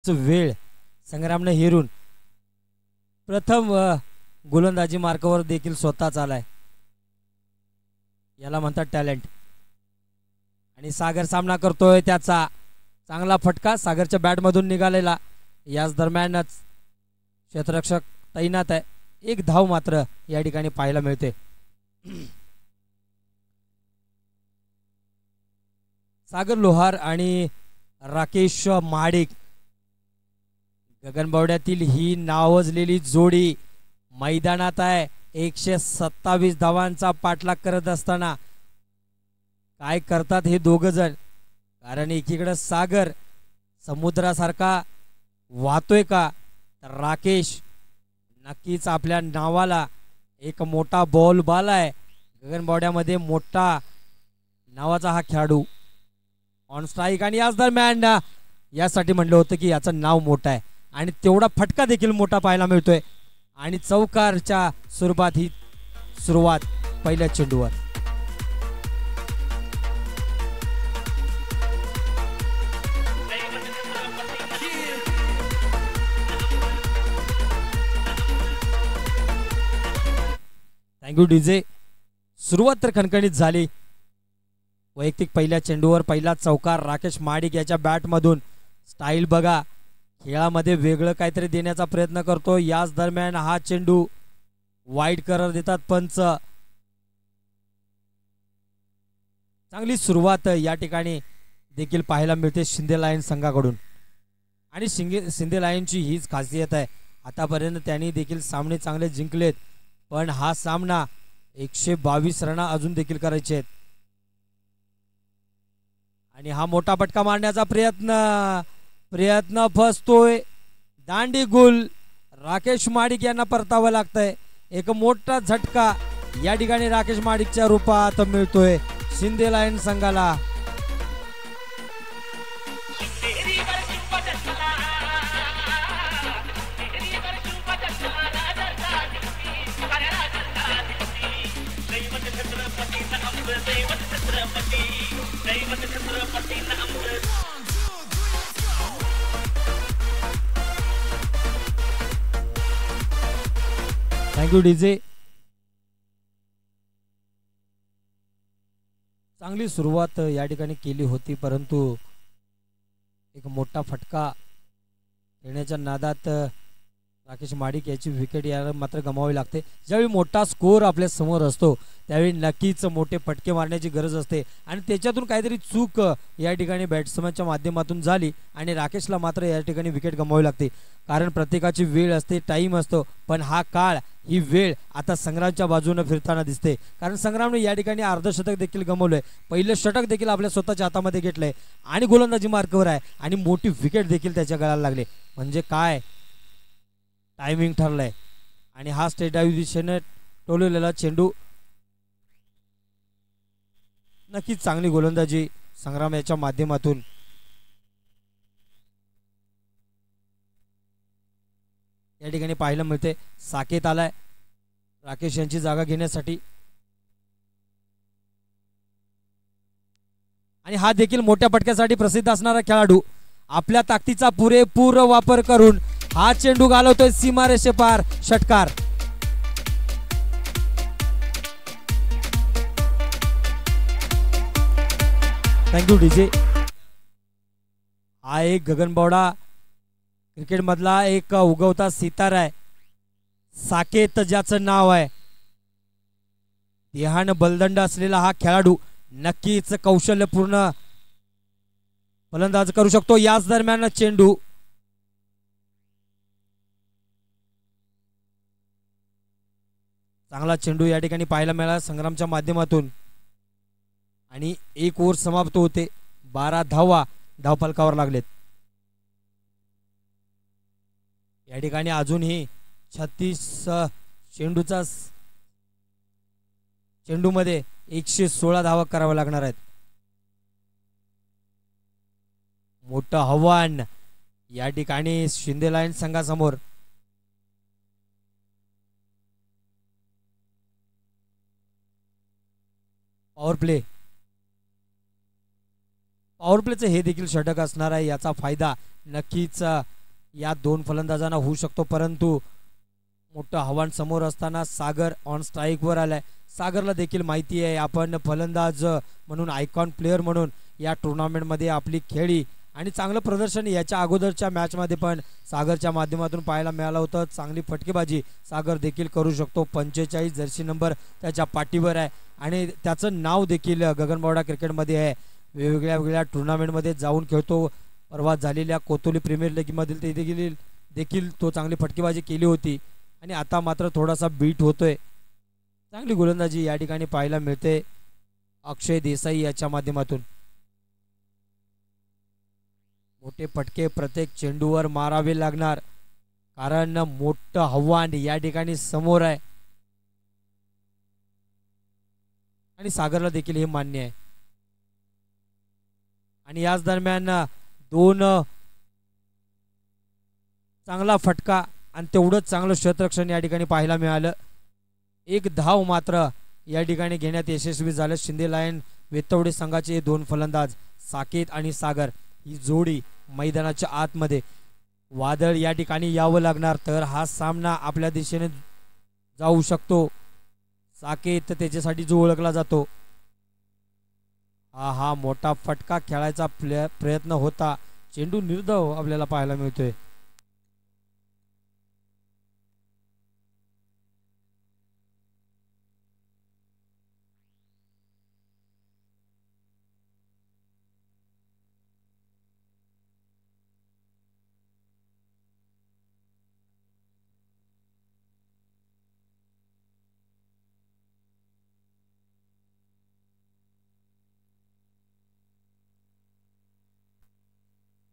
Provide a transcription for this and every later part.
तोच वेळ संग्रामने हेरून प्रथम गोलंदाजी मार्कावर देखील स्वतःच आलाय. याला म्हणतात टॅलेंट. आणि सागर सामना करतोय. त्याचा चांगला फटका सागरच्या बॅटमधून निघालेला. याच दरम्यानच क्षेत्ररक्षक तैनात आहे. एक धाव मात्र या ठिकाणी पाहायला मिळते. सागर लोहार आणि राकेश महाडिक गगनबावड्यातील ही नावाजलेली जोडी मैदानात आहे. 127 धावांचा पाठलाग करत असताना काय करतात हे दोघं जण. कारण एकीकडे सागर समुद्रासारखा वाहतोय का, तर राकेश नक्कीच आपल्या नावाला एक मोठा बॉल बाल आहे. गगनबावड्यामध्ये मोठा नावाचा हा खेळाडू ऑन स्ट्राईक. आणि याच दरम्यान यासाठी म्हणलं होतं की याचं नाव मोठं आहे आणि तेवढा फटका देखील मोठा पाहायला मिळतोय. आणि चौकारच्या स्वरूपात ही सुरुवात पहिल्या चेंडूवर. Thank you DJ. सुरुवात तर खणखणीत झाली. वैयक्तिक पहिल्या चेंडूवर पहिला चौकार राकेश महाडिक याच्या बॅटमधून. स्टाईल बघा, खेळामध्ये वेगळं काहीतरी देण्याचा प्रयत्न करतो. याच दरम्यान हा चेंडू वाईड करत देतात पंच. चांगली सुरुवात या ठिकाणी देखील पाहायला मिळते शिंदे लायन संघाकडून. आणि शिंदे लायनची हीच खासियत आहे. आतापर्यंत त्यांनी देखील सामने चांगले जिंकलेत, पण हा सामना 122 रन अजून देखील करायचे आहेत. आणि हा मोठा फटका मारण्याचा प्रयत्न फसतोय. दांडी गुल राकेश महाडिक यांना परतावं लागतंय. एक मोठा झटका या ठिकाणी राकेश महाडिकच्या रूपात मिळतोय शिंदे लायन संघाला. Thank you DJ. चांगली सुरुवात या ठिकाणी केली होती, परंतु एक मोठा फटका येण्याच्या नादात राकेश महाडिक याची विकेट याला मात्र गमावावी लागते. ज्यावेळी मोठा स्कोर आपल्या समोर असतो त्यावेळी नक्कीच मोठे फटके मारण्याची गरज असते. आणि त्याच्यातून काहीतरी चूक या ठिकाणी बॅट्समनच्या माध्यमातून झाली आणि राकेशला मात्र या ठिकाणी विकेट गमावावी लागते. कारण प्रत्येकाची वेळ असते, टाईम असतो, पण हा काळ, ही वेळ आता संग्रामच्या बाजूने फिरताना दिसते. कारण संग्रामने या ठिकाणी अर्धशतक देखील गमावलंय. पहिलं षटक देखील आपल्या स्वतःच्या हातामध्ये घेतलंय आणि गोलंदाजी मार्कावर आहे आणि मोठी विकेट देखील त्याच्या गळाला लागले. म्हणजे काय टायमिंग ठरलंय. आणि हा स्टेट डायव्ह दिशेने टोलवलेला चेंडू. नक्कीच चांगली गोलंदाजी संग्राम याच्या माध्यमातून. या ठिकाणी पाहायला मिळते साकेत आलाय राकेश यांची जागा घेण्यासाठी. आणि हा देखील मोठ्या फटक्यासाठी प्रसिद्ध असणारा खेळाडू आपल्या ताकदीचा पुरेपूर वापर करून हा चेंडू घालवतोय सीमारेषे पार. षटकार. Thank you DJ. हा एक गगनबावडा क्रिकेट मधला एक उगवता सितारा आहे. साकेत ज्याचं नाव आहे. देहान बलदंड असलेला हा खेळाडू नक्कीच कौशल्यपूर्ण फलंदाज करू शकतो. याच दरम्यान चेंडू. चांगला चेंडू या ठिकाणी पाहायला मिळाला संग्रामच्या माध्यमातून. आणि एक ओव्हर समाप्त होते. 12 धावा धावफलकावर लागलेत. या ठिकाणी अजूनही 36 चेंडूमध्ये 116 धावा कराव्या लागणार आहेत. मोठं आव्हान या ठिकाणी शिंदे लायन संघासमोर. पॉवर प्लेचं हे देखील षटक असणार आहे. याचा फायदा नक्कीच या दोन फलंदाजांना होऊ शकतो, परंतु मोठं आव्हान समोर असताना सागर ऑन स्ट्राईकवर आलाय. सागरला देखील माहिती आहे आपण फलंदाज म्हणून, आयकॉन प्लेअर म्हणून या टुर्नामेंटमध्ये आपली खेळी आणि चांगलं प्रदर्शन याच्या अगोदरच्या मॅचमध्ये पण सागरच्या माध्यमातून पाहायला मिळालं होतं. चांगली फटकेबाजी सागर देखील करू शकतो. 45 जर्सी नंबर त्याच्या पाठीवर आहे आणि त्याचं नाव देखील गगनबावडा क्रिकेटमध्ये आहे. वेगवेगळ्या टुर्नामेंटमध्ये जाऊन खेळतो. परवा झालेल्या कोतोली प्रीमियर लीगमधील ते देखील तो चांगली फटकेबाजी केली होती आणि आता मात्र थोडासा बीट होतोय. चांगली गोलंदाजी या ठिकाणी पाहायला मिळते अक्षय देसाई याच्या माध्यमातून. मोठे फटके प्रत्येक चेंडूवर मारावे लागणार, कारण मोठं आव्हान या ठिकाणी समोर आहे आणि सागरला देखील हे मान्य आहे. आणि याच दरम्यान दोन चांगला फटका आणि तेवढंच चांगलं क्षेत्ररक्षण या ठिकाणी पाहायला मिळालं. एक धाव मात्र या ठिकाणी घेण्यात यशस्वी झालं. शिंदे लायन वेतवडे संघाचे दोन फलंदाज साकेत आणि सागर ही जोडी मैदानाच्या आतमध्ये. वादळ या ठिकाणी यावं लागणार तर हा सामना आपल्या दिशेने जाऊ शकतो. साकेत त्याच्यासाठी जो ओळखला जातो. हा मोठा फटका खेळायचा प्रयत्न होता. चेंडू निर्धाव आपल्याला पाहायला मिळतोय.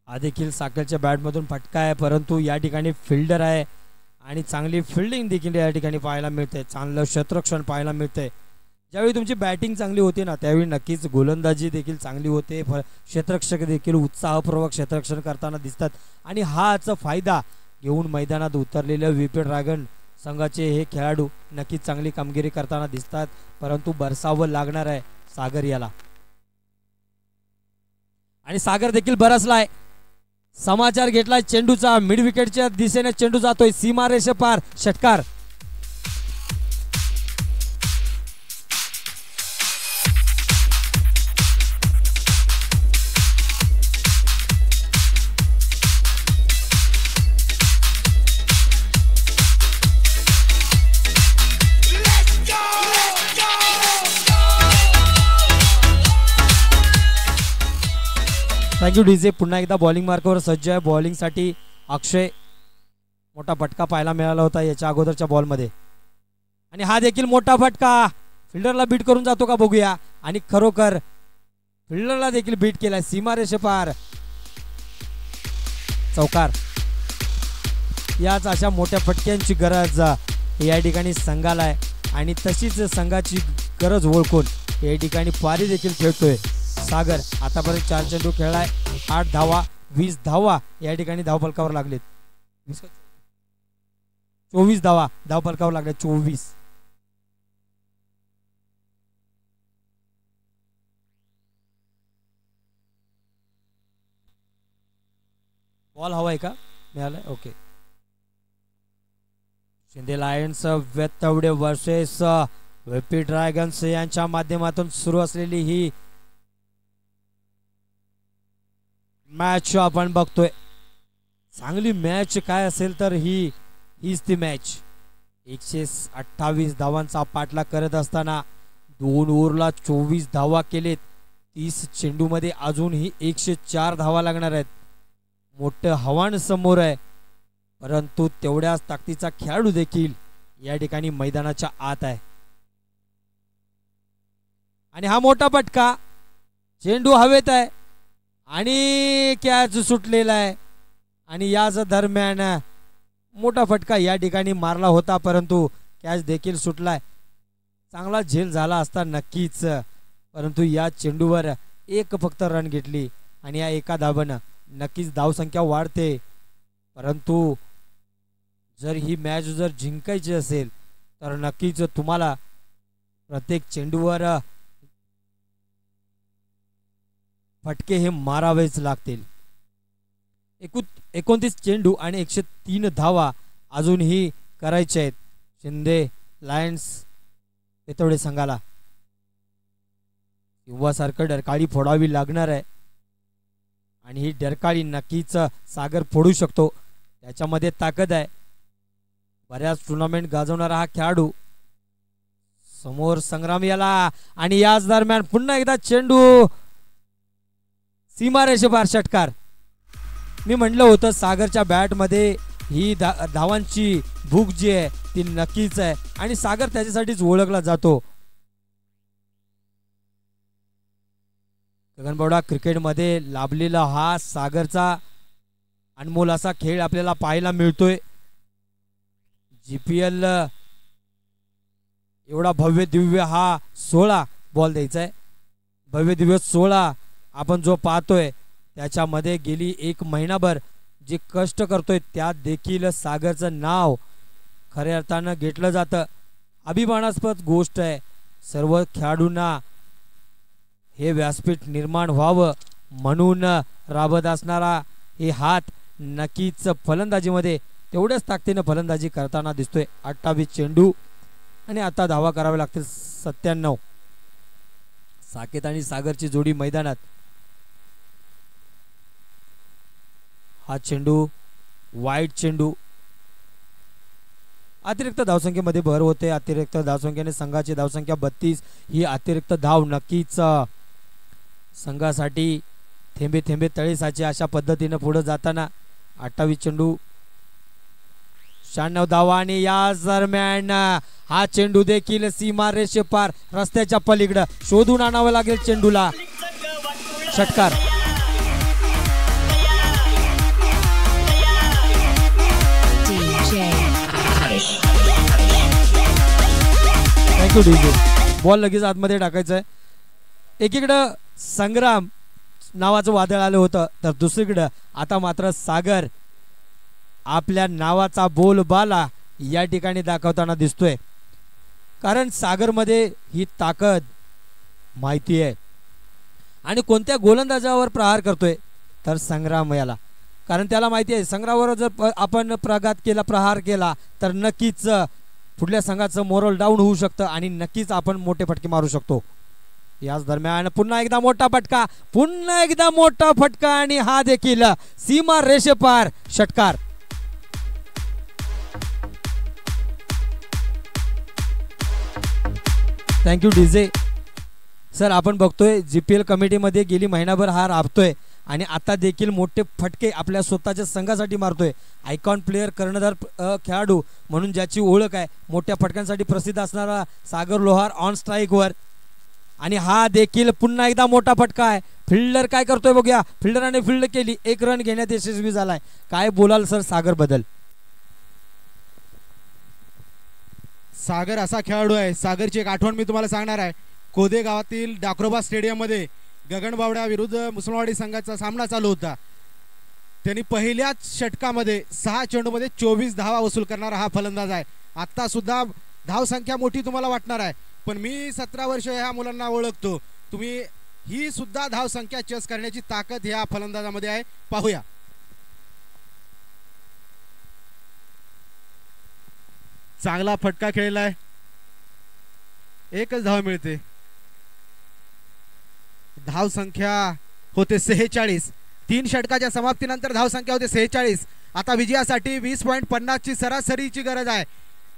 हा देखील साकेतच्या बॅटमधून फटका आहे, परंतु या ठिकाणी फिल्डर आहे आणि चांगली फिल्डिंग देखील या ठिकाणी पाहायला मिळते. चांगलं क्षेत्ररक्षण पाहायला मिळते. ज्यावेळी तुमची बॅटिंग चांगली होते ना त्यावेळी नक्कीच गोलंदाजी देखील चांगली होते. क्षेत्ररक्षक देखील उत्साहपूर्वक क्षेत्ररक्षण करताना दिसतात आणि हाच फायदा घेऊन मैदानात उतरलेले व्हीपी ड्रॅगन संघाचे हे खेळाडू नक्कीच चांगली कामगिरी करताना दिसतात, परंतु बरसावं लागणार आहे सागर याला. आणि सागर देखील बरसलाय. समाचार घेतलाय चेंडूचा. मिड विकेटच्या दिशेने चेंडू जातोय. सीमारेषे पार षटकार. Thank you DJ. पुन्हा एकदा बॉलिंग मार्कवर सज्ज आहे. बॉलिंगसाठी अक्षय. मोठा फटका पाहायला मिळाला होता याच्या अगोदरच्या बॉलमध्ये आणि हा देखील मोठा फटका. फिल्डरला बीट करून जातो का बघूया. आणि खरोखर फिल्डरला देखील बीट केलाय. सीमारेषे पार चौकार. याच अशा मोठ्या फटक्यांची गरज या ठिकाणी संघाला आहे आणि तशीच संघाची गरज ओळखून या ठिकाणी पारी देखील खेळतोय सागर. आतापर्यंत 4 चेंडू खेळलाय. 8 धावा 20 धावा या ठिकाणी धावफलकावर लागलेत. 24 धावा धावफलकावर लागले. 24. बॉल हवाय का? मिळालाय. Okay. Shinde lions Vetawade versus VP dragons यांच्या माध्यमातून सुरू असलेली ही मॅच आपण बघतोय. चांगली मॅच काय असेल तर हीच ती मॅच. 128 धावांचा पाठलाग करत असताना 2 ओव्हरला 24 धावा केलेत. 30 चेंडूमध्ये अजूनही 104 धावा लागणार आहेत. मोठं आव्हान समोर आहे, परंतु तेवढ्याच ताकदीचा खेळाडू देखील या ठिकाणी मैदानाच्या आत आहे. आणि हा मोठा फटका. चेंडू हवेत आहे आणि कॅच सुटलेला आहे आणि याच दरम्यान मोठा फटका या ठिकाणी मारला होता, परंतु कॅच देखील सुटलाय. चांगला झेल झाला असता नक्कीच, परंतु या चेंडूवर एक फक्त रन घेतली आणि या एका धावानं नक्कीच धावसंख्या वाढते. परंतु जर ही मॅच जर जिंकायची असेल तर नक्कीच तुम्हाला प्रत्येक चेंडूवर फटके हे मारावेच लागतील. 29 चेंडू आणि 103 धावा अजूनही करायचे आहेत शिंदे लायन्स पेतवडे संघाला. युवासारखं डरकाळी फोडावी लागणार आहे आणि ही डरकाळी नक्कीच सागर फोडू शकतो, त्याच्यामध्ये ताकद आहे. बऱ्याच टुर्नामेंट गाजवणारा हा खेळाडू. समोर संग्राम याला आणि याच दरम्यान पुन्हा एकदा चेंडू सीमारेषेपार षटकार. मी म्हटलं होतं सागरच्या बॅटमध्ये ही धावांची भूक जी आहे ती नक्कीच आहे आणि सागर त्याच्यासाठीच ओळखला जातो. गगनबावडा क्रिकेटमध्ये लाभलेला हा सागरचा अनमोल असा खेळ आपल्याला पाहायला मिळतोय. GPL एवढा भव्य दिव्य हा 16 बॉल द्यायचा आहे. भव्य दिव्य 16 आपण जो पाहतोय त्याच्यामध्ये गेली एक महिनाभर जे कष्ट करतोय त्यात देखील सागरचं नाव खऱ्या अर्थानं घेतलं जातं. अभिमानास्पद गोष्ट आहे. सर्व खेळाडूंना हे व्यासपीठ निर्माण व्हावं म्हणून राबत असणारा हे हात नक्कीच फलंदाजीमध्ये तेवढ्याच ताकदीनं फलंदाजी करताना दिसतोय. 28 चेंडू आणि आता धावा करावे लागतील 97. साकेत आणि सागरची जोडी मैदानात. हा चेंडू वाईट चेंडू. अतिरिक्त धावसंख्येमध्ये भर होते. अतिरिक्त धावसंख्येने संघाची धावसंख्या 32. ही अतिरिक्त धाव नक्कीच संघासाठी थेंबे थेंबे तळे साचे अशा पद्धतीने पुढे जाताना. 28 चेंडू 96 धावा आणि या दरम्यान हा चेंडू देखील सीमारेषे पार रस्त्याच्या पलीकडे शोधून आणावं लागेल चेंडूला. षटकार. Thank you DJ. बॉल लगेच आतमध्ये टाकायचा आहे. एकीकडं संग्राम नावाचं वादळ आलं होतं तर दुसरीकडं आता मात्र सागर आपल्या नावाचा बोलबाला या ठिकाणी दाखवताना दिसतोय. कारण सागरमध्ये ही ताकद माहिती आहे आणि कोणत्या गोलंदाजावर प्रहार करतोय तर संग्राम याला. कारण त्याला माहिती आहे संग्रामावर जर आपण प्रहार केला तर नक्कीच पुढल्या संघाचं मोरल डाऊन होऊ शकतं आणि नक्कीच आपण मोठे फटके मारू शकतो. याच दरम्यान पुन्हा एकदा मोठा फटका आणि हा देखील सीमा रेषेपार षटकार. Thank you DJ. सर आपण बघतोय GPL कमिटीमध्ये गेली महिनाभर हा राबतोय आणि आता देखील मोठे फटके आपल्या स्वतःच्या संघासाठी मारतोय. आयकॉन प्लेयर कर्णधार खेळाडू म्हणून ज्याची ओळख आहे, मोठ्या फटक्यांसाठी प्रसिद्ध असणारा सागर लोहार ऑन स्ट्राईकवर. आणि हा देखील पुन्हा एकदा मोठा फटका आहे. फिल्डर काय करतोय बघूया. फिल्डराने फील्ड केली, 1 रन घेण्यात यशस्वी झालाय. काय बोलाल सर सागर बद्दल? सागर असा खेळाडू आहे. सागरची एक आठवण मी तुम्हाला सांगणार आहे. कोदे गावातील डाक्रोबा स्टेडियम मध्ये गगनबावडा विरुद्ध मुसलमानवाडी संघाचा सामना चालू होता. त्यांनी पहिल्याच षटकामध्ये 6 चेंडूमध्ये 24 धावा वसूल करणारा हा फलंदाज आहे. आता सुद्धा धाव संख्या मोठी तुम्हाला वाटणार आहे पण मी 17 वर्ष ह्या मुलांना ओळखतो. तुम्ही ही सुद्धा धाव संख्या चेस करण्याची ताकद ह्या फलंदाजामध्ये आहे. पाहूया. चांगला फटका खेळलाय. 1च धाव मिळते. धाव संख्या होते 46. 3 षटकाच्या समाप्तीनंतर धाव संख्या होते 46. आता विजयासाठी 20.50 ची सरासरीची गरज आहे.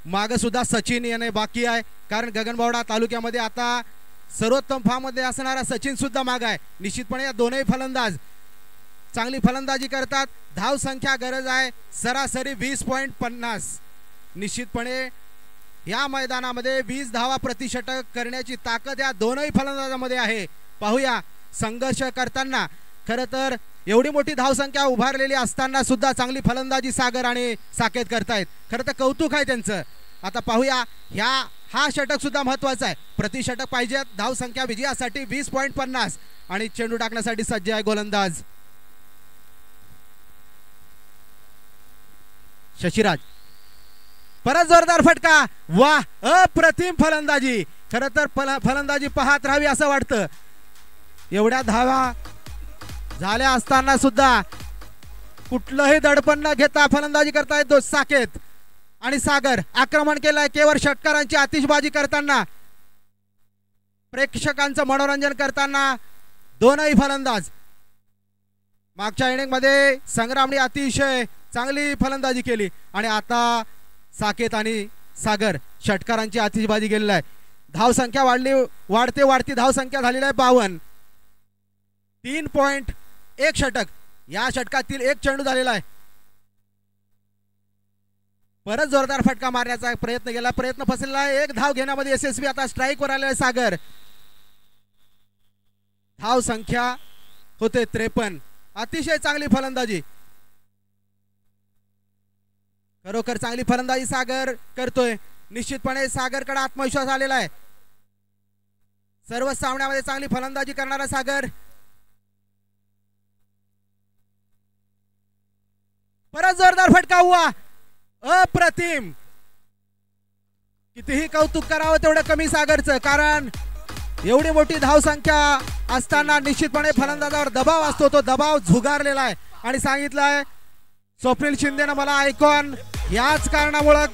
मागे सुद्धा सचिन येणे बाकी आहे कारण गगनबावडा तालुक्यामध्ये आता सर्वोत्तम फॉर्म मध्ये असणारा सचिन सुद्धा माग आहे. निश्चितपणे या दोनही फलंदाज चांगली फलंदाजी करतात. धाव संख्या गरज आहे सरासरी 20.50. निश्चितपणे या मैदानामध्ये 20 धावा प्रति षटक करण्याची ताकद या दोनही फलंदाजांमध्ये आहे. पाहूया संघर्ष करताना. खरं तर एवढी मोठी धावसंख्या उभारलेली असताना सुद्धा चांगली फलंदाजी सागर आणि साकेत करतायत. खरं तर कौतुक आहे त्यांचं. आता पाहूया हा षटक सुद्धा महत्वाचा आहे. प्रति षटक पाहिजे. धावसंख्या विजयासाठी 20.50 आणि चेंडू टाकण्यासाठी सज्ज आहे गोलंदाज शशिराज. परत जोरदार फटका. वाह, अप्रतिम फलंदाजी. खरं तर फलंदाजी पाहत राहावी असं वाटतं. एवढ्या धावा झाल्या असताना सुद्धा कुठलंही दडपण न घेता फलंदाजी करतायत दो साकेत आणि सागर. आक्रमण केलंय केवळ षटकारांची आतिषबाजी करताना, प्रेक्षकांचं मनोरंजन करताना दोनही फलंदाज. मागच्या इनिंग मध्ये संग्रामने अतिशय चांगली फलंदाजी केली आणि आता साकेत आणि सागर षटकारांची आतिषबाजी केलेली आहे. धावसंख्या वाढती धावसंख्या झालेली आहे 52. 3.1 षटक. या षटकातील एक चेंडू झालेला आहे. परत जोरदार फटका मारण्याचा प्रयत्न केला, प्रयत्न फसलेला आहे. एक धाव घेण्यामध्ये यशस्वी. आता स्ट्राईक वर आलेला आहे सागर. धाव संख्या होते 53. अतिशय चांगली फलंदाजी, खरोखर चांगली फलंदाजी सागर करतोय. निश्चितपणे सागरकडे आत्मविश्वास आलेला आहे. सर्व सामन्यामध्ये चांगली फलंदाजी करणारा सागर. परत जोरदार फटका हुआ. अप्रतिम. कितीही कौतुक करावं तेवढं कमी सागरचं, कारण एवढी मोठी धावसंख्या असताना निश्चितपणे फलंदाजावर दबाव असतो. तो दबाव झुगारलेला आहे आणि सांगितलंय स्वप्नील शिंदेनं मला आयकॉन याच कारणामुळे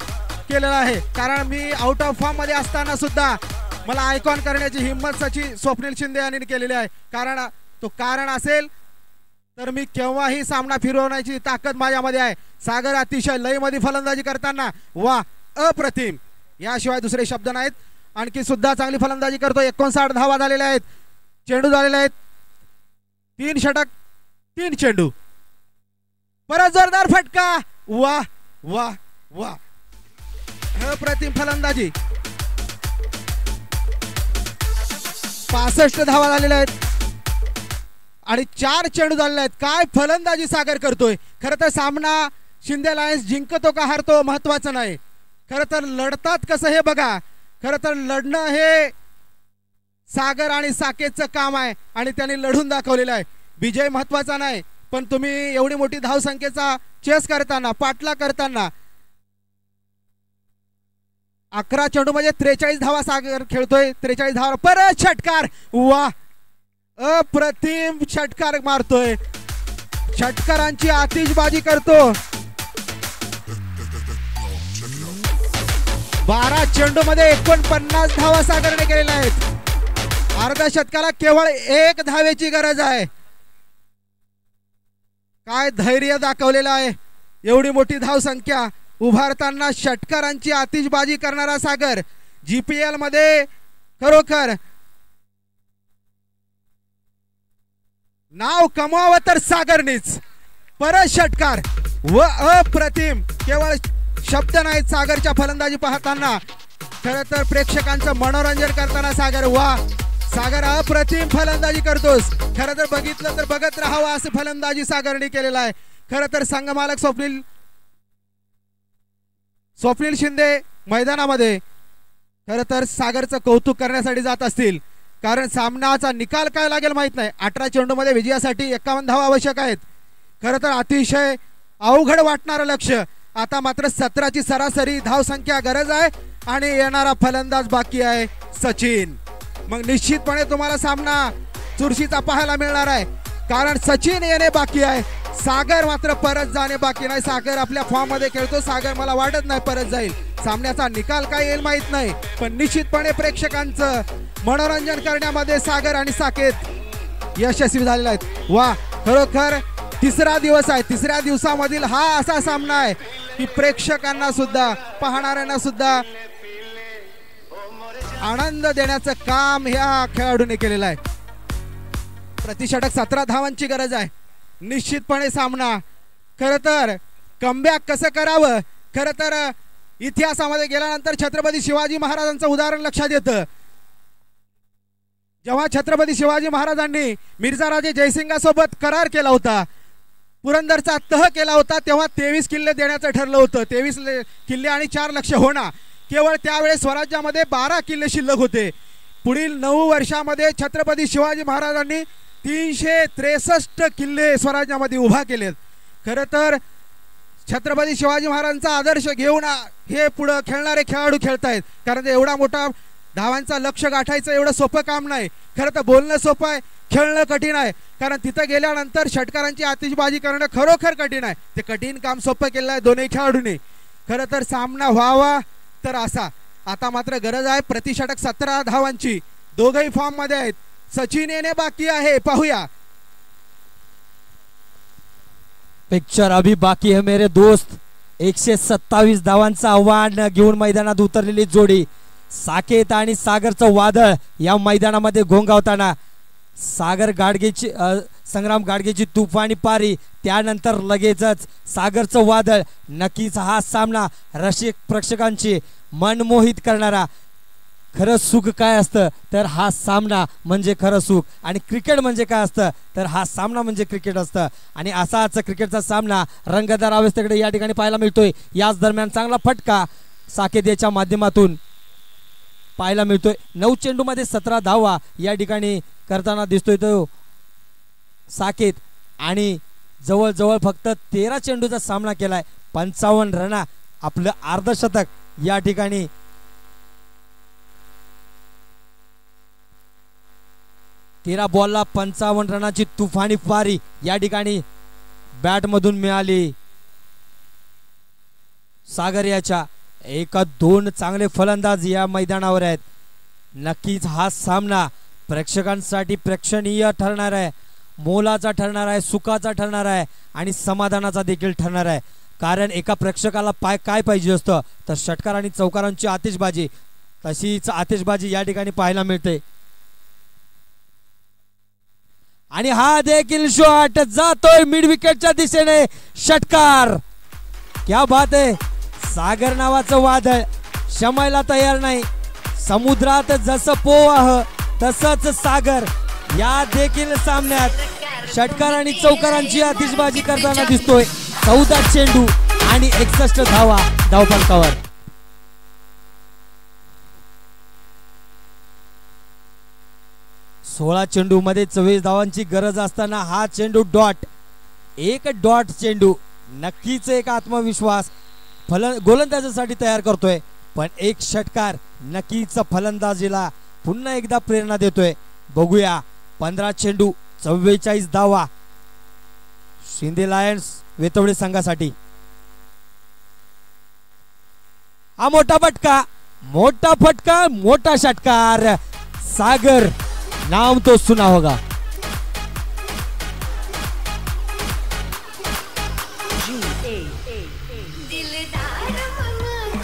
केलेला आहे, कारण मी आउट ऑफ फॉर्म मध्ये असताना सुद्धा मला आयकॉन करण्याची हिंमत स्वप्नील शिंदे यांनी केलेली आहे. कारण असेल तर मी केव्हाही सामना फिरवण्याची ताकद माझ्यामध्ये आहे. सागर अतिशय लयमध्ये फलंदाजी करताना वा अप्रतिम, याशिवाय दुसरे शब्द नाहीत. आणखी सुद्धा चांगली फलंदाजी करतो. 59 धावा झालेल्या आहेत, चेंडू झालेले आहेत 3 षटक 3 चेंडू. परत जोरदार फटका. वा वा वा, अप्रतिम फलंदाजी. 65 धावा झालेल्या आहेत आणि 4 चेंडू झालेले आहेत. काय फलंदाजी सागर करतोय. खरं तर सामना शिंदे लायन्स जिंकतो का हारतो महत्वाचं नाही, खरं तर लढतात कसं हे बघा. खरं तर लढणं हे सागर आणि साकेतचं काम आहे आणि त्यांनी लढून दाखवलेलं आहे. विजय महत्वाचा नाही, पण तुम्ही एवढी मोठी धावसंख्येचा चेस करताना, पाठला करताना 11 चेंडू म्हणजे 43 धावा सागर खेळतोय. 43 धावा. परत षटकार. वा, अप्रतिम षटकार मारतोय. षटकारांची आतिषबाजी करतो. 12 चेंडू मध्ये 49 धावा सागरने केलेल्या आहेत. अर्ध्या शतकाला केवळ 1 धावेची गरज आहे. काय धैर्य दाखवलेलं आहे. एवढी मोठी धावसंख्या उभारताना षटकारांची आतिषबाजी करणारा सागर. जीपीएल मध्ये खरोखर नाव कमवावं तर सागरनीच. परत षटकार व अप्रतिम. केवळ शब्द नाहीत सागरच्या फलंदाजी पाहताना, खरं तर प्रेक्षकांचं मनोरंजन करताना सागर. वा, सागर अप्रतिम फलंदाजी करतोस. खरं तर बघितलं तर बघत राहावं असं फलंदाजी सागरने केलेला आहे. खरं तर संघमालक स्वप्नील शिंदे मैदानामध्ये खरं तर सागरचं कौतुक करण्यासाठी जात असतील, कारण सामनाचा निकाल काय लागेल माहित नाही. 18 चेंडू मध्ये विजयासाठी 51 धावा आवश्यक आहेत. खरं तर अतिशय अवघड वाटणारं लक्ष्य. आता मात्र 17ची सरासरी धावसंख्या गरज आहे आणि येणारा फलंदाज बाकी आहे सचिन. मग निश्चितपणे तुम्हाला सामना चुरशीचा पाहायला मिळणार आहे, कारण सचिन येणे बाकी आहे, सागर मात्र परत जाणे बाकी नाही. सागर आपल्या फॉर्म मध्ये खेळतो. सागर मला वाटत नाही परत जाईल. सामन्याचा निकाल काय येईल माहित नाही, पण निश्चितपणे प्रेक्षकांचं मनोरंजन करण्यामध्ये सागर आणि साकेत यशस्वी झालेले आहेत. वा, खरोखर तिसरा दिवस आहे. तिसऱ्या दिवसामधील हा असा सामना आहे की प्रेक्षकांना सुद्धा, पाहणाऱ्यांना सुद्धा आनंद देण्याचं काम ह्या खेळाडूने केलेलं आहे. प्रतिषटक 17 धावांची गरज आहे. निश्चितपणे सामना खरं तर कमबॅक कसं करावं, खरं तर इतिहासामध्ये गेल्यानंतर छत्रपती शिवाजी महाराजांचं उदाहरण लक्षात येतं. जेव्हा छत्रपती शिवाजी महाराजांनी मिर्झाराजे जयसिंगासोबत करार केला होता, पुरंदरचा तह केला होता, तेव्हा 23 किल्ले देण्याचं ठरलं होतं. 23 किल्ले आणि 4 लक्ष होणार. केवळ त्यावेळेस स्वराज्यामध्ये 12 किल्ले शिल्लक होते. पुढील 9 वर्षामध्ये छत्रपती शिवाजी महाराजांनी 363 किल्ले स्वराज्यामध्ये उभा केलेत. खरं तर छत्रपती शिवाजी महाराजांचा आदर्श घेऊन हे पुढे खेळणारे खेळाडू खेळतायत, कारण एवढा मोठा धावांचा लक्ष गाठायचं एवढं सोपं काम नाही. खरं तर बोलणं सोपं आहे, खेळणं कठीण आहे, कारण तिथं गेल्यानंतर षटकारांची आतिषबाजी करणं खरोखर कठीण आहे. ते कठीण काम सोपं केलं आहे दोन्ही खेळाडूंनी. खरं तर सामना व्हावा तर असा. आता मात्र गरज आहे प्रतिषटक 17 धावांची. दोघही फॉर्म मध्ये आहेत. सचिन येणे बाकी आहे, पाहूया. पिक्चर अभी बाकी है मेरे दोस्त. 127 धावांचं आव्हान घेऊन मैदानात उतरलेली जोडी साकेत आणि सागरचं वादळ या मैदानामध्ये घोंगावताना. सागर गाडगेची संग्राम गाडगेची तुफानी पारी, त्यानंतर लगेचच सागरचं वादळ. नक्कीच हा सामना रसिक प्रेक्षकांची मन मोहित करणारा. खरं सुख काय असतं तर हा सामना म्हणजे खरं सुख, आणि क्रिकेट म्हणजे काय असतं तर हा सामना म्हणजे क्रिकेट असतं. आणि असाच क्रिकेटचा सामना रंगतदार अवस्थेकडे या ठिकाणी पाहायला मिळतोय. याच दरम्यान चांगला फटका साकेत माध्यमातून पाहायला मिळतोय. 9 चेंडूमध्ये 17 धावा या ठिकाणी करताना दिसतोय तो साकेत, आणि जवळजवळ फक्त 13 चेंडूचा सामना केलाय. 55 रना, आपलं अर्धशतक या ठिकाणी. तेरा बॉलला 55 रनाची तुफानी पारी या ठिकाणी बॅट मधून मिळाली सागर याच्या. 1-2 चांगले फलंदाज या मैदानावर आहेत. नक्कीच हा सामना प्रेक्षकांसाठी प्रेक्षणीय ठरणार आहे, मोलाचा ठरणार आहे, सुखाचा ठरणार आहे आणि समाधानाचा देखील ठरणार आहे. कारण एका प्रेक्षकाला काय पाहिजे असतं तर षटकार आणि चौकारांची आतिषबाजी. तशीच आतिषबाजी या ठिकाणी पाहायला मिळते. आणि हा देखील शॉट जातोय मिड विकेटच्या दिशेने. षटकार, क्या बात आहे. सागर नावाचं वादळ शमायला तयार नाही. समुद्रात जसं पोवाह तसंच सागर या देखील सामन्यात षटकार आणि चौकारांची आतिषबाजी करताना दिसतोय. 14 चेंडू आणि 61 धावा धावफलकावर. सोळा चेंडू मध्ये 24 धावांची गरज असताना हा चेंडू डॉट. एक डॉट चेंडू नक्कीच एक आत्मविश्वास गोलंदाजासाठी तयार करतोय, पण एक षटकार नक्कीच फलंदाजीला पुन्हा एकदा प्रेरणा देतोय. बघूया. 15 चेंडू 44 धावा शिंदे लायन्स वेतवडे संघासाठी. हा मोठा फटका, मोठा फटका, मोठा षटकार. सागर नाम तो सुना होगा.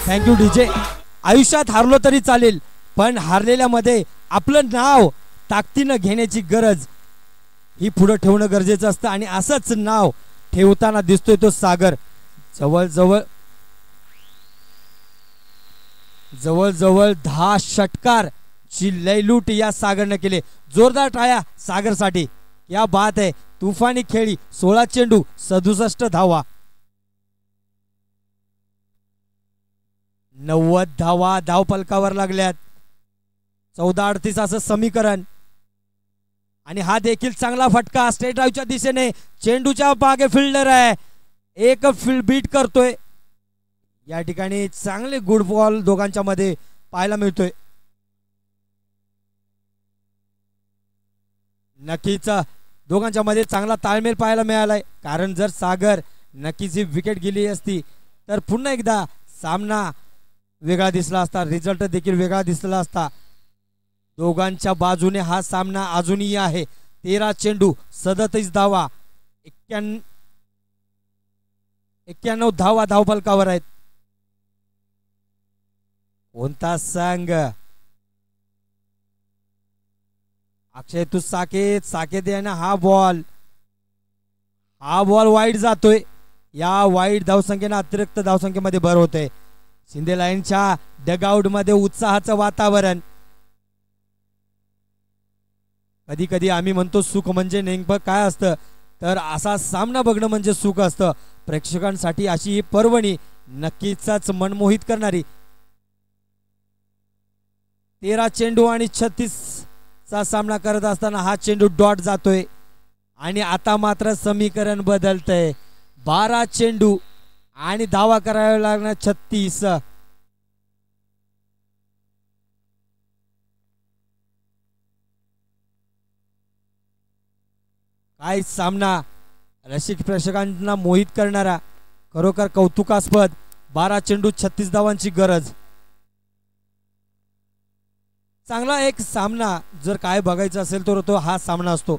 Thank you DJ. आयुष्यात हारलो तरी चालेल, पण हारलेल्या मध्ये आपलं नाव ताकदीनं घेण्याची गरज ही पुढे ठेवणं गरजेचं असतं, आणि असंच नाव ठेवताना दिसतोय तो सागर. जवळजवळ 10 षटकार ची लयलूट या सागरने केले. जोरदार टाळ्या सागरसाठी. या बात आहे. तुफानी खेळी. 16 चेंडू 67 धावा. 90 धावा धावफलकावर लागल्यात. 14-38 असं समीकरण. आणि हा देखील चांगला फटका स्ट्रेट ड्राईव्हच्या दिशेने. चेंडूच्या मागे फिल्डर आहे, एक फील्ड बीट करतोय. या ठिकाणी चांगले गुड बॉल दोघांच्या मध्ये पाहायला मिळतोय. नक्कीच दोघांच्या मध्ये चांगला ताळमेळ पाहायला मिळालाय, कारण जर सागर नक्कीच ही विकेट गेली असती तर पुन्हा एकदा सामना वेगळा दिसला असता, रिझल्ट देखील वेगळा दिसला असता. दोघांच्या बाजूने हा सामना अजूनही आहे. 13 चेंडू 37 धावा, 91 धावा धावफलकावर आहेत. कोणता संघ? अक्षय तू साकेत याने हा बॉल वाईड जातोय. या वाईड धावसंख्येने अतिरिक्त धावसंख्येमध्ये भर होते. शिंदे लाईनच्या डगआउट मध्ये उत्साहाचं वातावरण. कधी कधी आम्ही म्हणतो सुख म्हणजे नेमकं काय असतं तर असा सामना बघणं म्हणजे सुख असतं. प्रेक्षकांसाठी अशी ही पर्वणी नक्कीच मनमोहित करणारी. 13 चेंडू आणि 36 चा सामना करत असताना हा चेंडू डॉट जातोय, आणि आता मात्र समीकरण बदलतंय. 12 चेंडू आणि धावा करायला लागणार 36. काय सामना, रसिक प्रेक्षकांना मोहित करणारा, खरोखर कौतुकास्पद. 12 चेंडू 36 धावांची गरज. चांगला एक सामना जर काय बघायचा असेल तर तो हा सामना असतो.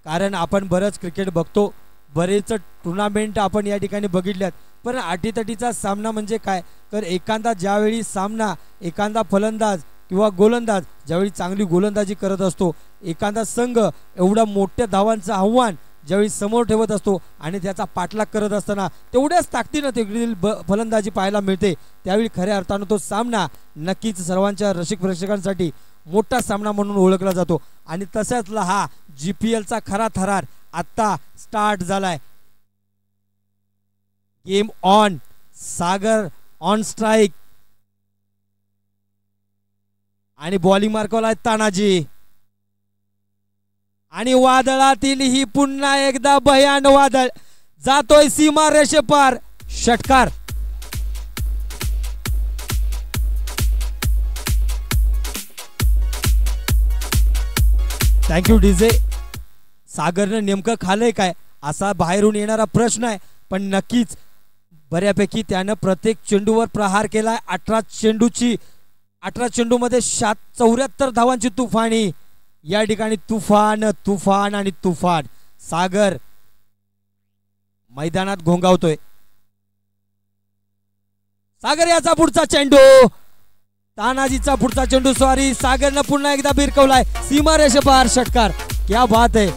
कारण आपण बरंच क्रिकेट बघतो, बरेच टुर्नामेंट आपण या ठिकाणी बघितल्यात, पण अटीतटीचा सामना म्हणजे काय तर एखादा ज्यावेळी सामना एखादा फलंदाज किंवा गोलंदाज ज्यावेळी चांगली गोलंदाजी करत असतो, एखादा संघ एवढा मोठ्या धावांचं आव्हान ज्यावेळी समोर ठेवत असतो आणि त्याचा पाठलाग करत असताना तेवढ्याच ताकदीनं तेवढी फलंदाजी पाहायला मिळते, त्यावेळी खऱ्या अर्थानं तो सामना नक्कीच सर्वांच्या रसिक प्रेक्षकांसाठी मोठा सामना म्हणून ओळखला जातो. आणि तसाच हा GPLचा खरा थरार आता स्टार्ट झालाय. Game on. Sagar on strike आणि बॉलिंग मार्कवला तानाजी. आणि वादळातील ही पुन्हा एकदा भयान वादळ जातोय सीमा रेषेपार. षटकार. Thank you DJ. सागरनं नेमकं खाल्लंय काय असा बाहेरून येणारा प्रश्न आहे, पण नक्कीच बऱ्यापैकी त्यानं प्रत्येक चेंडूवर प्रहार केलाय. 18 चेंडूमध्ये 74 धावांची तुफानी. या ठिकाणी तुफान तुफान आणि तुफान. सागर मैदानात घोंगावतोय. सागर याचा पुढचा चेंडू, तानाजीचा पुढचा चेंडू, सॉरी, सागरनं पुन्हा एकदा भिरकवलाय सीमा रेषेपार. षटकार. क्या बात आहे.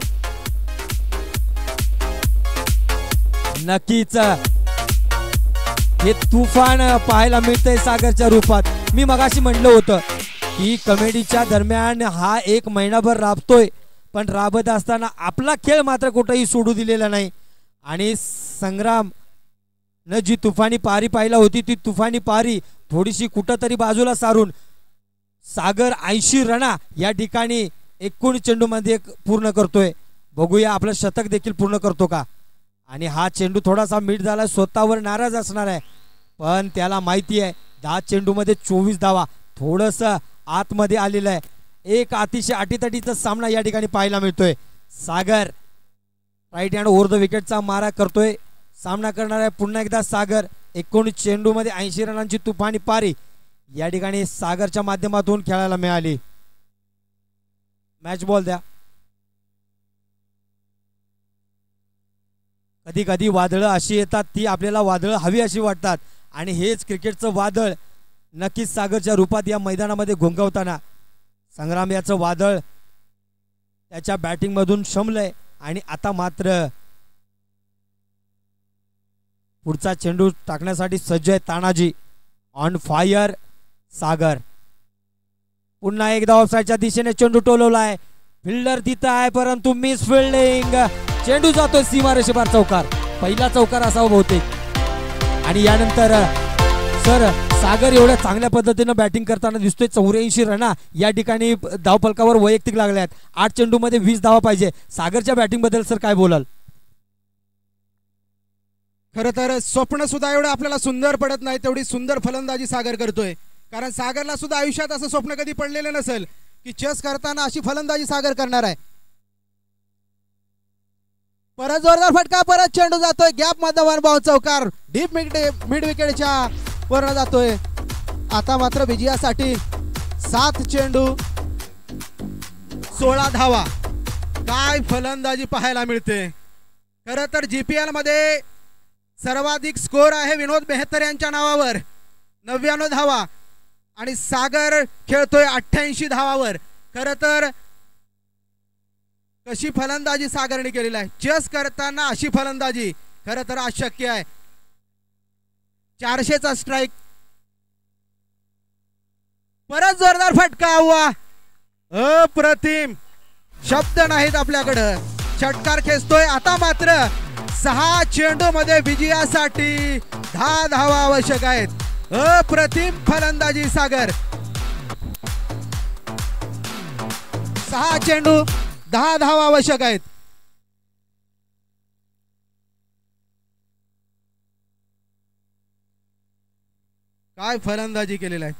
नक्कीच हे तुफान पाहायला मिळतंय सागरच्या रूपात. मी मगाशी म्हटलं होतं की कमेडीच्या दरम्यान हा 1 महिनाभर राबतोय, पण राबत असताना आपला खेळ मात्र कुठेही सोडू दिलेला नाही. आणि संग्राम न जी तुफानी पारी पाहिला होती ती तुफानी पारी थोडीशी कुठंतरी बाजूला सारून सागर 80 रना या ठिकाणी 19 चेंडूमध्ये पूर्ण करतोय. बघूया आपलं शतक देखील पूर्ण करतो का. आणि हा चेंडू थोडासा मिड झाला, स्वतःवर नाराज असणार आहे, पण त्याला माहिती आहे 10 चेंडूमध्ये 24 धावा थोडस आतमध्ये आलेलं आहे. एक अतिशय अटीतटीचा सामना या ठिकाणी पाहायला मिळतोय. सागर राईट हँड ओव्हर द विकेटचा मारा करतोय. सामना करणार आहे पुन्हा एकदा सागर. 19 चेंडूमध्ये 80 रनांची तुफानी पारी या ठिकाणी सागरच्या माध्यमातून खेळायला मिळाली. मॅच बॉल द्या. कधी कधी वादळं अशी येतात ती आपल्याला वादळं हवी अशी वाटतात, आणि हेच क्रिकेटचं वादळ नक्कीच सागरच्या रूपात या मैदानामध्ये घोंघवताना संग्राम याचं वादळ त्याच्या बॅटिंग मधून शमलंय. आणि आता मात्र पुढचा चेंडू टाकण्यासाठी सज्ज आहे तानाजी. On fire. सागर पुन्हा एकदा ऑफसाईडच्या दिशेने चेंडू टोलवलाय. फिल्डर तिथं आहे परंतु मिस फिल्डिंग. चेंडू जातोय सीमा रेषेपार. चौकार. पहिला चौकार असावा बहुतेक. आणि यानंतर सर सागर एवढ्या चांगल्या पद्धतीनं बॅटिंग करताना दिसतोय. 84 रना या ठिकाणी धावफलकावर वैयक्तिक लागल्या आहेत. 8 चेंडूमध्ये 20 धावा पाहिजे. सागरच्या बॅटिंग बद्दल सर काय बोलाल. खरं तर स्वप्न सुद्धा एवढं आपल्याला सुंदर पडत नाही तेवढी सुंदर फलंदाजी सागर करतोय. कारण सागरला सुद्धा आयुष्यात असं स्वप्न कधी पडलेलं नसेल की चेस करताना अशी फलंदाजी सागर करणार आहे. परत जोरदार फटका. परत चेंडू जातोय गॅप मध्ये वन बाउंस. चौकार. डीप मिड विकेटच्या वर जातोय. आता मात्र विजयासाठी 7 चेंडू 16 धावा. काय फलंदाजी पाहायला मिळते. खरं तर GPL मध्ये सर्वाधिक स्कोर आहे विनोद मेहतर यांच्या नावावर 99 धावा, आणि सागर खेळतोय 88 धावावर. खरं तर कशी फलंदाजी सागरने केलेली आहे. चेस करताना अशी फलंदाजी खरं तर अशक्य आहे. 400चा स्ट्राइक. परत जोरदार फटका. वा, अप्रतिम. शब्द नाहीत आपल्याकडं. षटकार खेचतोय. आता मात्र 6 चेंडू मध्ये विजयासाठी 10 धावा आवश्यक आहेत. अप्रतिम फलंदाजी सागर. 6 चेंडू 10 धावा आवश्यक आहेत. काय फलंदाजी केलेला आहे.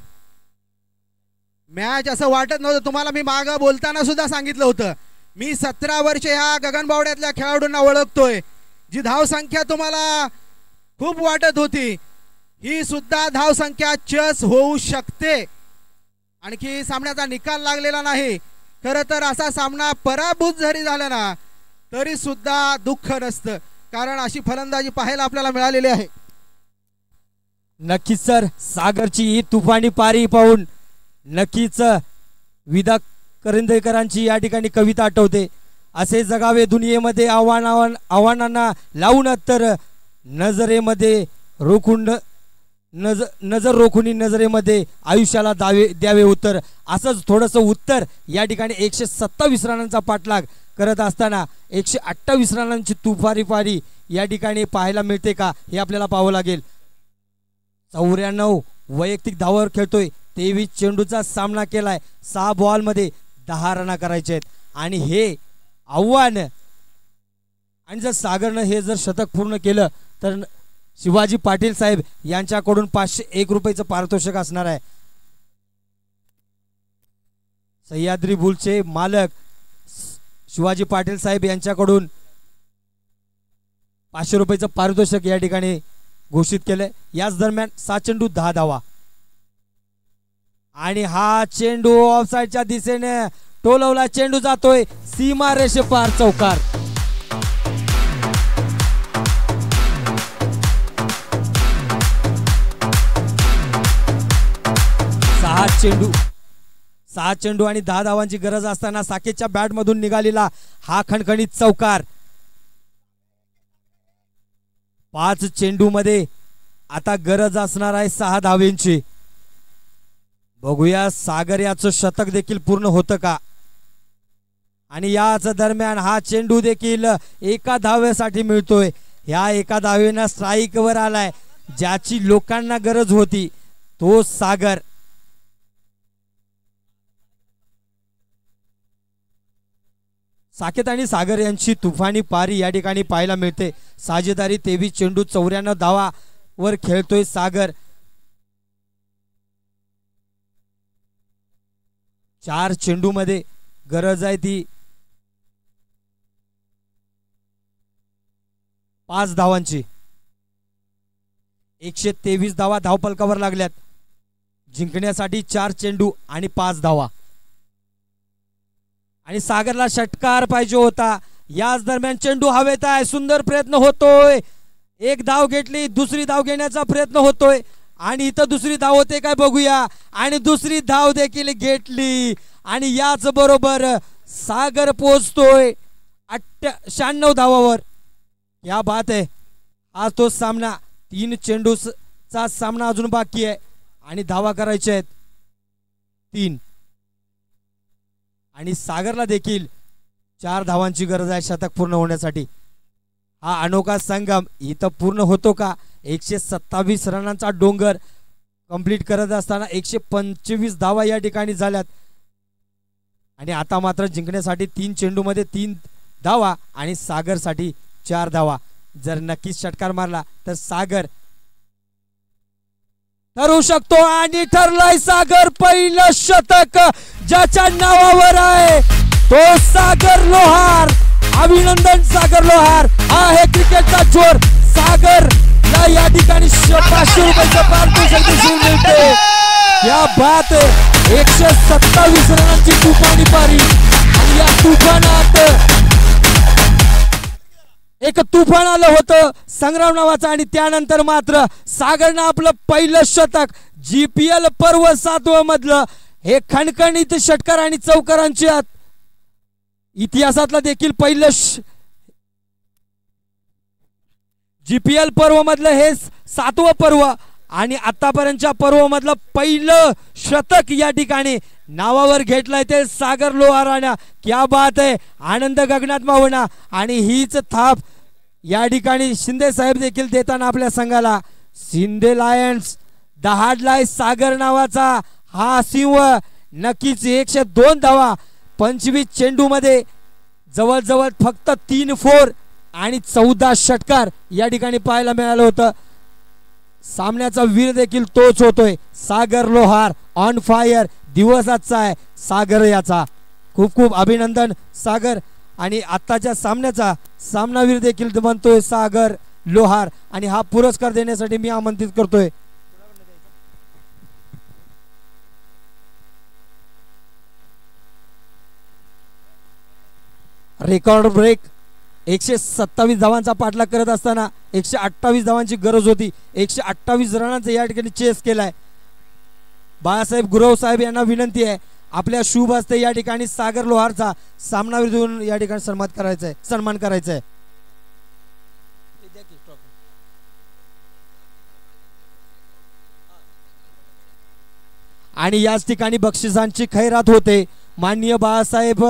मॅच असं वाटत नव्हतं. तुम्हाला मी मागं बोलताना सुद्धा सांगितलं होतं मी 17 वर्षे ह्या गगनबावड्यातल्या खेळाडूंना ओळखतोय. जी धावसंख्या तुम्हाला खूप वाटत होती ही सुद्धा धावसंख्या चस होऊ शकते. आणखी सामन्याचा निकाल लागलेला नाही. खरं तर असा सामना पराभूत जरी झाला ना तरी सुद्धा दुःख नसतं, कारण अशी फलंदाजी पाहायला आपल्याला मिळालेली आहे. नक्कीच सर, सागरची ही तुफानी पारी पाहून नक्कीच विदा करंदेकरांची या ठिकाणी कविता आठवते. असे जगावे दुनियेमध्ये आव्हानांना लावून तर नजरेमध्ये रोखून नजर रोखून नजरेमध्ये आयुष्याला द्यावे उत्तर. असंच थोडंसं उत्तर या ठिकाणी 127 रनांचा पाठलाग करत असताना 128 रनांची तुफारी पारी या ठिकाणी पाहायला मिळते का हे आपल्याला पाहावं लागेल. 94 वैयक्तिक धावावर खेळतोय. 23 चेंडूचा सामना केलाय. 6 बॉलमध्ये 10 रना करायचे आहेत आणि हे आव्हान. आणि जर सागरनं हे जर शतक पूर्ण केलं तर शिवाजी पाटील साहेब यांच्याकडून 501 रुपयाचं पारितोषिक असणार आहे. सह्याद्री बुलचे मालक शिवाजी पाटील साहेब यांच्याकडून 500 रुपयाचं पारितोषिक या ठिकाणी घोषित केलंय. याच दरम्यान 7 चेंडू 10 धावा आणि हा चेंडू ऑफसाईडच्या दिशेने टोलवला. चेंडू जातोय सीमा रेषे पार चौकार. 6 चेंडू आणि 10 धावांची गरज असताना साकेतच्या बॅट मधून निघालेला हा खणखणीत चौकार. 5 चेंडू मध्ये आता गरज असणार आहे 6 धावेंची. बघूया सागर याचं शतक देखील पूर्ण होतं का. आणि याच दरम्यान हा चेंडू देखील एका धावेसाठी मिळतोय. ह्या एका धावेनं स्ट्राईक वर आलाय. ज्याची लोकांना गरज होती तो सागर. साकेत आणि सागर यांची तुफानी पारी या ठिकाणी पाहायला मिळते. साजेदारी 23 चेंडू 94 धावावर खेळतोय सागर. 4 चेंडू मध्ये गरज आहे ती 5 धावांची. 123 धावा धावपलकावर लागल्यात. जिंकण्यासाठी 4 चेंडू आणि 5 धावा. आणि सागरला षटकार पाहिजे होता. याच दरम्यान चेंडू हवेत आहे. सुंदर प्रयत्न होतोय. एक धाव घेतली, दुसरी धाव घेण्याचा प्रयत्न होतोय आणि इथं दुसरी धाव होते काय बघूया. आणि दुसरी धाव देखील घेतली आणि याच बरोबर सागर पोहोचतोय 96 धावावर. या बात आहे. आज तो सामना 3 चेंडूचा सामना अजून बाकी आहे आणि धावा करायच्या आहेत 3. आणि सागरला देखील 4 धावांची गरज आहे शतक पूर्ण होण्यासाठी. हा अनोखा संगम इथं पूर्ण होतो का. 127 रनांचा डोंगर कंप्लीट करत असताना 125 धावा या ठिकाणी झाल्यात. आणि आता मात्र जिंकण्यासाठी 3 चेंडू मध्ये 3 धावा आणि सागरसाठी 4 धावा. जर नक्कीच षटकार मारला तर सागर ठरू शकतो. आणि ठरलाय सागर. पहिलं शतक ज्याच्या नावावर आहे तो सागर लोहार. अभिनंदन सागर लोहार. हा आहे क्रिकेटचा जोर. सागरला या ठिकाणी 500 रुपयाचं पारितोषिक दिसून मिळते. या बात 127 रनांची तुफानी पारी. आणि या तुफानात एक तुफान आलं होतं संग्राम नावाचं आणि त्यानंतर मात्र सागरनं आपलं पहिलं शतक GPL पर्व 7 मधलं हे खणखणीत षटकार आणि चौकारांच्या इतिहासातलं देखील पहिलं GPL पर्व मधलं हे 7वं पर्व आणि आतापर्यंतच्या पर्व मधलं पहिलं शतक या ठिकाणी नावावर घेतलंय ते सागर लोहारानं. क्या बात आहे. आनंद गगनात मावना. आणि हीच थाप या ठिकाणी शिंदे साहेब देखील देताना आपल्या संघाला. शिंदे लायन्स दहाडलाय सागर नावाचा हा सिंह. नक्कीच 102 धावा 25 चेंडू मध्ये जवळजवळ फक्त 3 4 आणि 14 षटकार या ठिकाणी पाहायला मिळालं होतं. सामन्याचा वीर देखील तोच होतोय सागर लोहार. ऑन फायर दिवस आजचा आहे सागर याचा. खूप खूप अभिनंदन सागर. आणि आत्ताच्या सामन्याचा सामनावीर देखील म्हणतोय सागर लोहार. आणि हा पुरस्कार देण्यासाठी मी आमंत्रित करतोय रेकॉर्ड ब्रेक 127 धावांचा पाठलाग करत असताना 128 धावांची गरज होती. 128 रनांचा या ठिकाणी चेस केलाय. बाळासाहेब गुरव साहेब यांना विनंती आहे आपल्या शुभ हस्ते या ठिकाणी सागर लोहारचा सामनावीर देऊन या ठिकाणी सन्मान करायचा आहे. आणि याच ठिकाणी बक्षिसांची खैरात होते. माननीय बाळासाहेब